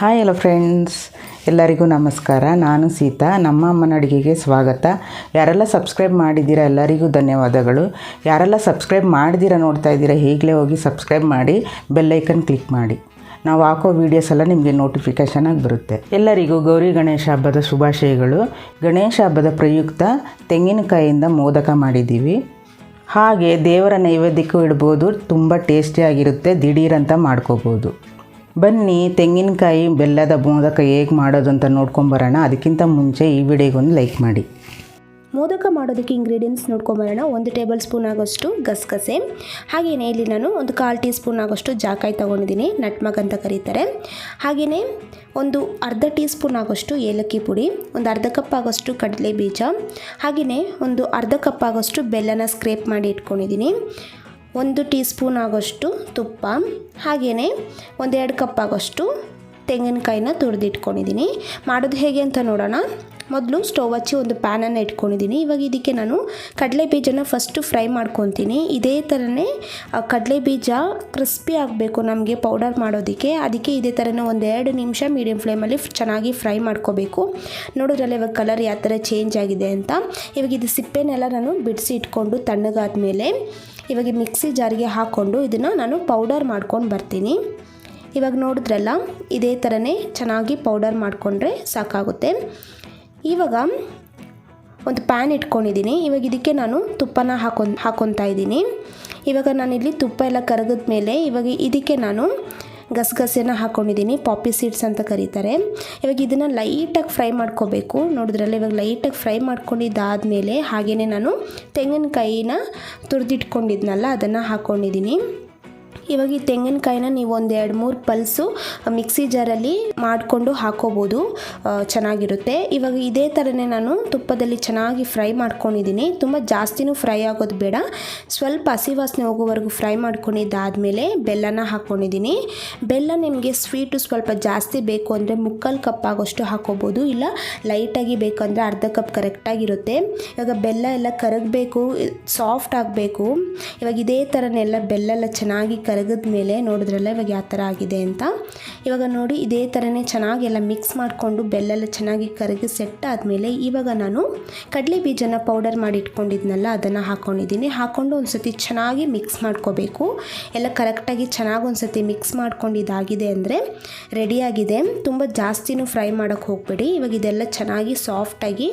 Hi hello friends, ಎಲ್ಲರಿಗೂ ನಮಸ್ಕಾರ. ನಾನು ಸೀತಾ. ನಮ್ಮ ಅಮ್ಮನ ಅಡುಗೆಗೆ ಸ್ವಾಗತ. ಯಾರೆಲ್ಲ ಸಬ್ಸ್ಕ್ರೈಬ್ ಮಾಡಿದ್ದೀರಾ ಎಲ್ಲರಿಗೂ ಧನ್ಯವಾದಗಳು. ಯಾರೆಲ್ಲ ಸಬ್ಸ್ಕ್ರೈಬ್ ಮಾಡಿದ್ದೀರಾ ನೋಡ್ತಾ ಇದ್ದೀರಾ, ಈಗಲೇ ಹೋಗಿ ಸಬ್ಸ್ಕ್ರೈಬ್ ಮಾಡಿ ಬೆಲ್ಲೈಕನ್ ಕ್ಲಿಕ್ ಮಾಡಿ. ನಾವು ಹಾಕೋ ವೀಡಿಯೋಸ್ ಎಲ್ಲ ನಿಮಗೆ ನೋಟಿಫಿಕೇಷನ್ ಆಗಿ ಬರುತ್ತೆ. ಎಲ್ಲರಿಗೂ ಗೌರಿ ಗಣೇಶ ಹಬ್ಬದ ಶುಭಾಶಯಗಳು. ಗಣೇಶ ಹಬ್ಬದ ಪ್ರಯುಕ್ತ ತೆಂಗಿನಕಾಯಿಯಿಂದ ಮೋದಕ ಮಾಡಿದ್ದೀವಿ. ಹಾಗೆ ದೇವರ ನೈವೇದ್ಯಕ್ಕೂ ಇಡ್ಬೋದು. ತುಂಬ ಟೇಸ್ಟಿಯಾಗಿರುತ್ತೆ. ದಿಢೀರಂತ ಮಾಡ್ಕೋಬೋದು. ಬನ್ನಿ ತೆಂಗಿನಕಾಯಿ ಬೆಲ್ಲದ ಮೋದಕ ಹೇಗೆ ಮಾಡೋದು ಅಂತ ನೋಡ್ಕೊಂಬರೋಣ. ಅದಕ್ಕಿಂತ ಮುಂಚೆ ಈ ವಿಡಿಯೋಗೊಂದು ಲೈಕ್ ಮಾಡಿ. ಮೋದಕ ಮಾಡೋದಕ್ಕೆ ಇಂಗ್ರೀಡಿಯೆಂಟ್ಸ್ ನೋಡ್ಕೊಂಬರೋಣ. 1 ಟೇಬಲ್ ಸ್ಪೂನ್ ಆಗೋಷ್ಟು ಗಸಗಸೆ, ಹಾಗೆಯೇ ಇಲ್ಲಿ ನಾನು ಒಂದು 1/4 ಟೀ ಸ್ಪೂನ್ ಆಗೋಷ್ಟು ಜಾಕಾಯಿ ತೊಗೊಂಡಿದ್ದೀನಿ, ನಟ್ಮಗ್ ಅಂತ ಕರೀತಾರೆ. ಹಾಗೆಯೇ ಒಂದು ಅರ್ಧ ಟೀ ಸ್ಪೂನ್ ಆಗೋಷ್ಟು ಏಲಕ್ಕಿ ಪುಡಿ, ಒಂದು ಅರ್ಧ ಕಪ್ ಆಗೋಷ್ಟು ಕಡಲೆ ಬೀಜ, ಹಾಗೆಯೇ ಒಂದು ಅರ್ಧ ಕಪ್ ಆಗೋಷ್ಟು ಬೆಲ್ಲನ ಸ್ಕ್ರೇಪ್ ಮಾಡಿ ಇಟ್ಕೊಂಡಿದ್ದೀನಿ, 1 ಟೀ ಸ್ಪೂನ್ ಆಗೋಷ್ಟು ತುಪ್ಪ, ಹಾಗೆಯೇ 1-2 ಕಪ್ ಆಗೋಷ್ಟು ತೆಂಗಿನಕಾಯಿನ ತುರಿದಿಟ್ಕೊಂಡಿದ್ದೀನಿ. ಮಾಡೋದು ಹೇಗೆ ಅಂತ ನೋಡೋಣ. ಮೊದಲು ಸ್ಟವ್ ಹಚ್ಚಿ ಒಂದು ಪ್ಯಾನನ್ನು ಇಟ್ಕೊಂಡಿದ್ದೀನಿ. ಇವಾಗ ಇದಕ್ಕೆ ನಾನು ಕಡಲೆ ಬೀಜನ ಫಸ್ಟು ಫ್ರೈ ಮಾಡ್ಕೊತೀನಿ. ಇದೇ ಥರನೇ ಕಡಲೆ ಬೀಜ ಕ್ರಿಸ್ಪಿ ಆಗಬೇಕು ನಮಗೆ ಪೌಡರ್ ಮಾಡೋದಕ್ಕೆ. ಅದಕ್ಕೆ ಇದೇ ಥರನೇ 1-2 ನಿಮಿಷ ಮೀಡಿಯಮ್ ಫ್ಲೇಮಲ್ಲಿ ಚೆನ್ನಾಗಿ ಫ್ರೈ ಮಾಡ್ಕೋಬೇಕು. ನೋಡೋದ್ರಲ್ಲ ಇವಾಗ ಕಲರ್ ಯಾವ ಥರ ಚೇಂಜ್ ಆಗಿದೆ ಅಂತ. ಇವಾಗ ಇದು ಸಿಪ್ಪೆನೆಲ್ಲ ನಾನು ಬಿಡಿಸಿ ಇಟ್ಕೊಂಡು ತಣ್ಣಗಾದ್ಮೇಲೆ ಇವಾಗ ಮಿಕ್ಸಿ ಜಾರಿಗೆ ಹಾಕ್ಕೊಂಡು ಇದನ್ನು ನಾನು ಪೌಡರ್ ಮಾಡ್ಕೊಂಡು ಬರ್ತೀನಿ. ಇವಾಗ ನೋಡಿದ್ರಲ್ಲ ಇದೇ ಥರನೇ ಚೆನ್ನಾಗಿ ಪೌಡರ್ ಮಾಡಿಕೊಂಡ್ರೆ ಸಾಕಾಗುತ್ತೆ. ಇವಾಗ ಒಂದು ಪ್ಯಾನ್ ಇಟ್ಕೊಂಡಿದ್ದೀನಿ. ಇವಾಗ ಇದಕ್ಕೆ ನಾನು ತುಪ್ಪನ ಹಾಕ್ಕೊತಾ ಇದ್ದೀನಿ. ಇವಾಗ ನಾನಿಲ್ಲಿ ತುಪ್ಪ ಎಲ್ಲ ಕರಗಿದ ಮೇಲೆ ಇವಾಗ ಇದಕ್ಕೆ ನಾನು ಗಸಗಸೆನ ಹಾಕ್ಕೊಂಡಿದ್ದೀನಿ, ಪಾಪಿ ಸೀಡ್ಸ್ ಅಂತ ಕರೀತಾರೆ. ಇವಾಗ ಇದನ್ನು ಲೈಟಾಗಿ ಫ್ರೈ ಮಾಡ್ಕೋಬೇಕು. ನೋಡಿದ್ರಲ್ಲ ಇವಾಗ ಲೈಟಾಗಿ ಫ್ರೈ ಮಾಡ್ಕೊಂಡಿದ್ದಾದಮೇಲೆ ಹಾಗೆಯೇ ನಾನು ತೆಂಗಿನಕಾಯಿನ ತುರಿದಿಟ್ಕೊಂಡಿದ್ನಲ್ಲ ಅದನ್ನು ಹಾಕ್ಕೊಂಡಿದ್ದೀನಿ. ಇವಾಗ ಈ ತೆಂಗಿನಕಾಯಿನ ನೀವು 1-2-3 ಪಲ್ಸು ಮಿಕ್ಸಿ ಜಾರಲ್ಲಿ ಮಾಡಿಕೊಂಡು ಹಾಕೋಬೋದು, ಚೆನ್ನಾಗಿರುತ್ತೆ. ಇವಾಗ ಇದೇ ಥರನೇ ನಾನು ತುಪ್ಪದಲ್ಲಿ ಚೆನ್ನಾಗಿ ಫ್ರೈ ಮಾಡ್ಕೊಂಡಿದ್ದೀನಿ. ತುಂಬ ಜಾಸ್ತಿನೂ ಫ್ರೈ ಆಗೋದು ಬೇಡ, ಸ್ವಲ್ಪ ಹಸಿ ವಾಸನೆ ಹೋಗೋವರೆಗೂ ಫ್ರೈ ಮಾಡ್ಕೊಂಡಿದ್ದಾದಮೇಲೆ ಬೆಲ್ಲನ ಹಾಕ್ಕೊಂಡಿದ್ದೀನಿ. ಬೆಲ್ಲ ನಿಮಗೆ ಸ್ವೀಟು ಸ್ವಲ್ಪ ಜಾಸ್ತಿ ಬೇಕು ಅಂದರೆ 3/4 ಕಪ್ ಆಗೋಷ್ಟು ಹಾಕೋಬೋದು, ಇಲ್ಲ ಲೈಟಾಗಿ ಬೇಕಂದರೆ ಅರ್ಧ ಕಪ್ ಕರೆಕ್ಟಾಗಿರುತ್ತೆ. ಇವಾಗ ಬೆಲ್ಲ ಎಲ್ಲ ಕರಗಬೇಕು, ಸಾಫ್ಟ್ ಆಗಬೇಕು. ಇವಾಗ ಇದೇ ಥರನೆಲ್ಲ ಬೆಲ್ಲ ಎಲ್ಲ ಚೆನ್ನಾಗಿ ಕರಗಿದ ಮೇಲೆ ನೋಡಿದ್ರಲ್ಲ ಇವಾಗ ಯಾವ ಥರ ಆಗಿದೆ ಅಂತ. ಇವಾಗ ನೋಡಿ ಇದೇ ಥರನೇ ಚೆನ್ನಾಗಿ ಎಲ್ಲ ಮಿಕ್ಸ್ ಮಾಡಿಕೊಂಡು ಬೆಲ್ಲೆಲ್ಲ ಚೆನ್ನಾಗಿ ಕರಗಿ ಸೆಟ್ ಆದಮೇಲೆ ಇವಾಗ ನಾನು ಕಡಲೆ ಬೀಜನ ಪೌಡರ್ ಮಾಡಿ ಇಟ್ಕೊಂಡಿದ್ನಲ್ಲ ಅದನ್ನು ಹಾಕ್ಕೊಂಡಿದ್ದೀನಿ. ಹಾಕ್ಕೊಂಡು ಒಂದು ಸತಿ ಚೆನ್ನಾಗಿ ಮಿಕ್ಸ್ ಮಾಡ್ಕೋಬೇಕು. ಎಲ್ಲ ಕರೆಕ್ಟಾಗಿ ಚೆನ್ನಾಗಿ ಒಂದು ಸತಿ ಮಿಕ್ಸ್ ಮಾಡ್ಕೊಂಡಿದ್ದಾಗಿದೆ ಅಂದರೆ ರೆಡಿಯಾಗಿದೆ. ತುಂಬ ಜಾಸ್ತಿನೂ ಫ್ರೈ ಮಾಡೋಕ್ಕೆ ಹೋಗಬೇಡಿ. ಇವಾಗ ಇದೆಲ್ಲ ಚೆನ್ನಾಗಿ ಸಾಫ್ಟಾಗಿ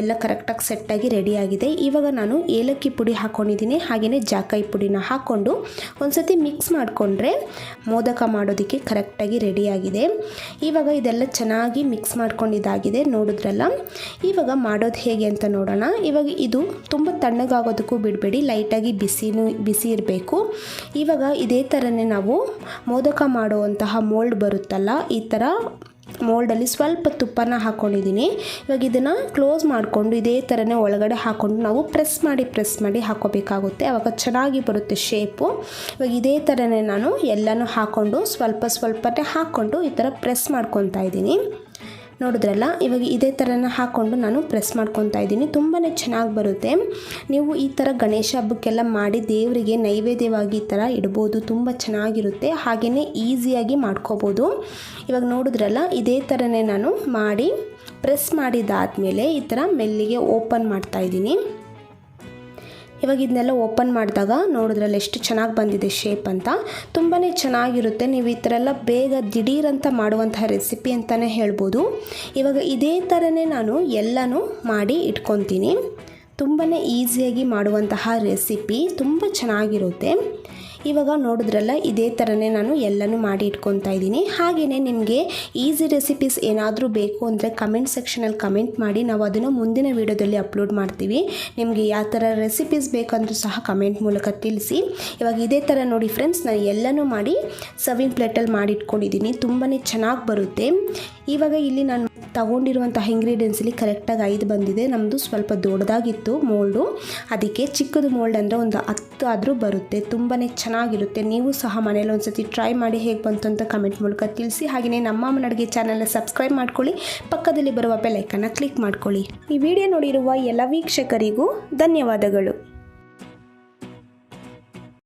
ಎಲ್ಲ ಕರೆಕ್ಟಾಗಿ ಸೆಟ್ಟಾಗಿ ರೆಡಿಯಾಗಿದೆ. ಇವಾಗ ನಾನು ಏಲಕ್ಕಿ ಪುಡಿ ಹಾಕ್ಕೊಂಡಿದ್ದೀನಿ, ಹಾಗೆಯೇ ಜಾಕಾಯಿ ಪುಡಿನ ಹಾಕ್ಕೊಂಡು ಒಂದು ಸತಿ ಮಿಕ್ಸ್ ಮಾಡಿಕೊಂಡ್ರೆ ಮೋದಕ ಮಾಡೋದಕ್ಕೆ ಕರೆಕ್ಟಾಗಿ ರೆಡಿಯಾಗಿದೆ. ಇವಾಗ ಇದೆಲ್ಲ ಚೆನ್ನಾಗಿ ಮಿಕ್ಸ್ ಮಾಡ್ಕೊಂಡಿದ್ದಾಗಿದೆ ನೋಡಿದ್ರಲ್ಲ. ಇವಾಗ ಮಾಡೋದು ಹೇಗೆ ಅಂತ ನೋಡೋಣ. ಇವಾಗ ಇದು ತುಂಬ ತಣ್ಣಗಾಗೋದಕ್ಕೂ ಬಿಡಬೇಡಿ, ಲೈಟಾಗಿ ಬಿಸಿ ಇರಬೇಕು. ಇವಾಗ ಇದೇ ಥರನೇ ನಾವು ಮೋದಕ ಮಾಡುವಂತಹ ಮೋಲ್ಡ್ ಬರುತ್ತಲ್ಲ, ಈ ಥರ ಮೋಲ್ಡಲ್ಲಿ ಸ್ವಲ್ಪ ತುಪ್ಪನ ಹಾಕ್ಕೊಂಡಿದ್ದೀನಿ. ಇವಾಗ ಇದನ್ನು ಕ್ಲೋಸ್ ಮಾಡಿಕೊಂಡು ಇದೇ ಥರನೇ ಒಳಗಡೆ ಹಾಕ್ಕೊಂಡು ನಾವು ಪ್ರೆಸ್ ಮಾಡಿ ಹಾಕ್ಕೋಬೇಕಾಗುತ್ತೆ. ಆವಾಗ ಚೆನ್ನಾಗಿ ಬರುತ್ತೆ ಶೇಪು. ಇವಾಗ ಇದೇ ಥರನೇ ನಾನು ಎಲ್ಲನೂ ಹಾಕ್ಕೊಂಡು ಸ್ವಲ್ಪನೇ ಹಾಕ್ಕೊಂಡು ಈ ಥರ ಪ್ರೆಸ್ ಮಾಡ್ಕೊತಾ ಇದ್ದೀನಿ. ನೋಡಿದ್ರಲ್ಲ ಇವಾಗ ಇದೇ ಥರನ ಹಾಕ್ಕೊಂಡು ನಾನು ಪ್ರೆಸ್ ಮಾಡ್ಕೊತಾ ಇದ್ದೀನಿ. ತುಂಬಾ ಚೆನ್ನಾಗಿ ಬರುತ್ತೆ. ನೀವು ಈ ಥರ ಗಣೇಶ ಹಬ್ಬಕ್ಕೆಲ್ಲ ಮಾಡಿ ದೇವರಿಗೆ ನೈವೇದ್ಯವಾಗಿ ಈ ಥರ ಇಡ್ಬೋದು, ತುಂಬ ಚೆನ್ನಾಗಿರುತ್ತೆ. ಹಾಗೆಯೇ ಈಸಿಯಾಗಿ ಮಾಡ್ಕೋಬೋದು. ಇವಾಗ ನೋಡಿದ್ರಲ್ಲ ಇದೇ ಥರನೇ ನಾನು ಮಾಡಿ ಪ್ರೆಸ್ ಮಾಡಿದ್ದಾದಮೇಲೆ ಈ ಥರ ಮೆಲ್ಲಿಗೆ ಓಪನ್ ಮಾಡ್ತಾಯಿದ್ದೀನಿ. ಇವಾಗ ಇದನ್ನೆಲ್ಲ ಓಪನ್ ಮಾಡಿದಾಗ ನೋಡಿದ್ರಲ್ಲ ಎಷ್ಟು ಚೆನ್ನಾಗಿ ಬಂದಿದೆ ಶೇಪ್ ಅಂತ. ತುಂಬಾ ಚೆನ್ನಾಗಿರುತ್ತೆ. ನೀವು ಈ ಥರ ಎಲ್ಲ ಬೇಗ ದಿಢೀರಂತ ಮಾಡುವಂತಹ ರೆಸಿಪಿ ಅಂತಲೇ ಹೇಳ್ಬೋದು. ಇವಾಗ ಇದೇ ಥರನೇ ನಾನು ಎಲ್ಲನೂ ಮಾಡಿ ಇಟ್ಕೊತೀನಿ. ತುಂಬಾ ಈಸಿಯಾಗಿ ಮಾಡುವಂತಹ ರೆಸಿಪಿ, ತುಂಬ ಚೆನ್ನಾಗಿರುತ್ತೆ. ಇವಾಗ ನೋಡಿದ್ರಲ್ಲ ಇದೇ ಥರನೇ ನಾನು ಎಲ್ಲನೂ ಮಾಡಿ ಇಟ್ಕೊತಾ ಇದ್ದೀನಿ. ಹಾಗೆಯೇ ನಿಮಗೆ ಈಸಿ ರೆಸಿಪೀಸ್ ಏನಾದರೂ ಬೇಕು ಅಂದರೆ ಕಮೆಂಟ್ ಸೆಕ್ಷನಲ್ಲಿ ಕಮೆಂಟ್ ಮಾಡಿ, ನಾವು ಅದನ್ನು ಮುಂದಿನ ವೀಡಿಯೋದಲ್ಲಿ ಅಪ್ಲೋಡ್ ಮಾಡ್ತೀವಿ. ನಿಮಗೆ ಯಾವ ಥರ ರೆಸಿಪೀಸ್ ಬೇಕಂದ್ರೂ ಸಹ ಕಮೆಂಟ್ ಮೂಲಕ ತಿಳಿಸಿ. ಇವಾಗ ಇದೇ ಥರ ನೋಡಿ ಫ್ರೆಂಡ್ಸ್, ನಾನು ಎಲ್ಲನೂ ಮಾಡಿ ಸರ್ವಿಂಗ್ ಪ್ಲೇಟಲ್ಲಿ ಮಾಡಿ ಇಟ್ಕೊಂಡಿದ್ದೀನಿ. ತುಂಬಾ ಚೆನ್ನಾಗಿ ಬರುತ್ತೆ. ಇವಾಗ ಇಲ್ಲಿ ನಾನು ತಗೊಂಡಿರುವಂತಹ ಇಂಗ್ರೀಡಿಯೆಂಟ್ಸಲ್ಲಿ ಕರೆಕ್ಟಾಗಿ 5 ಬಂದಿದೆ. ನಮ್ಮದು ಸ್ವಲ್ಪ ದೊಡ್ಡದಾಗಿತ್ತು ಮೋಲ್ಡು, ಅದಕ್ಕೆ ಚಿಕ್ಕದು ಮೋಲ್ಡ್ ಅಂದರೆ ಒಂದು 10 ಆದರೂ ಬರುತ್ತೆ. ತುಂಬಾ ಚೆನ್ನಾಗಿರುತ್ತೆ. ನೀವು ಸಹ ಮನೇಲಿ ಒಂದು ಸತಿ ಟ್ರೈ ಮಾಡಿ ಹೇಗೆ ಬಂತು ಅಂತ ಕಮೆಂಟ್ ಮೂಲಕ ತಿಳಿಸಿ. ಹಾಗೆಯೇ ನಮ್ಮ ಅಮ್ಮನ ಅಡುಗೆ ಚಾನಲ್ನ ಸಬ್ಸ್ಕ್ರೈಬ್ ಮಾಡ್ಕೊಳ್ಳಿ, ಪಕ್ಕದಲ್ಲಿ ಬರುವ ಬೆಲ್ ಐಕನ್ನ ಕ್ಲಿಕ್ ಮಾಡ್ಕೊಳ್ಳಿ. ಈ ವಿಡಿಯೋ ನೋಡಿರುವ ಎಲ್ಲ ವೀಕ್ಷಕರಿಗೂ ಧನ್ಯವಾದಗಳು.